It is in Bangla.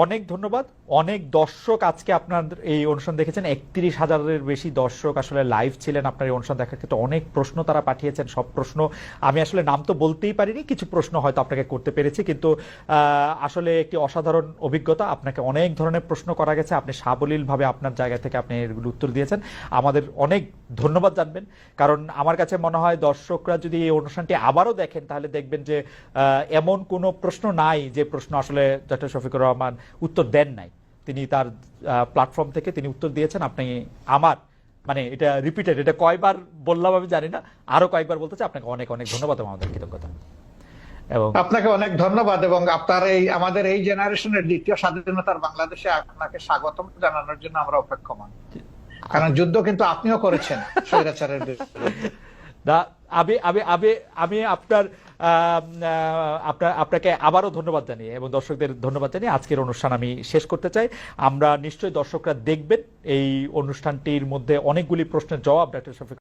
অনেক ধন্যবাদ। অনেক দর্শক আজকে আপনার এই অনুষ্ঠান দেখেছেন, ৩১,০০০-এর বেশি দর্শক আসলে লাইভ ছিলেন আপনার এই অনুষ্ঠান দেখার ক্ষেত্রে। অনেক প্রশ্ন তারা পাঠিয়েছেন, সব প্রশ্ন আমি আসলে নাম তো বলতেই পারিনি, কিছু প্রশ্ন হয়তো আপনাকে করতে পেরেছি, কিন্তু আসলে একটি অসাধারণ অভিজ্ঞতা। আপনাকে অনেক ধরনের প্রশ্ন করা গেছে, আপনি সাবলীলভাবে আপনার জায়গা থেকে আপনি এগুলো উত্তর দিয়েছেন। আমাদের অনেক ধন্যবাদ জানবেন, কারণ আমার কাছে মনে হয় দর্শকরা যদি এই অনুষ্ঠানটি আবারও দেখেন তাহলে দেখবেন যে এমন কোনো প্রশ্ন নাই যে প্রশ্ন আসলে ডক্টর শফিকুর রহমান উত্তর দেন নাই। তিনি তার প্ল্যাটফর্ম থেকে তিনি উত্তর দিয়েছেন। আপনি আমার মানে এটা রিপিটেড, এটা কয়বার বললাম আমি জানি না, আরো কয়েকবার বলতে চাই। আপনাকে অনেক অনেক ধন্যবাদ এবং আমাদের কৃতজ্ঞতা। এবং আপনাকে অনেক ধন্যবাদ, এবং আপনার এই আমাদের এই জেনারেশনের দ্বিতীয় স্বাধীনতার বাংলাদেশে আপনাকে স্বাগতম জানানোর জন্য আমরা অপেক্ষমান। কারণ যুদ্ধ কিন্তু আপনিও করেছেন স্বৈরাচারের বিরুদ্ধে। না, আমি আমি আমি আমি আপনার আপনাকে আবারও ধন্যবাদ জানিয়ে এবং দর্শকদের ধন্যবাদ জানিয়ে আজকের অনুষ্ঠান আমি শেষ করতে চাই। আমরা নিশ্চয়ই দর্শকরা দেখবেন এই অনুষ্ঠানটির মধ্যে অনেকগুলি প্রশ্নের জবাব ডক্টর শফিক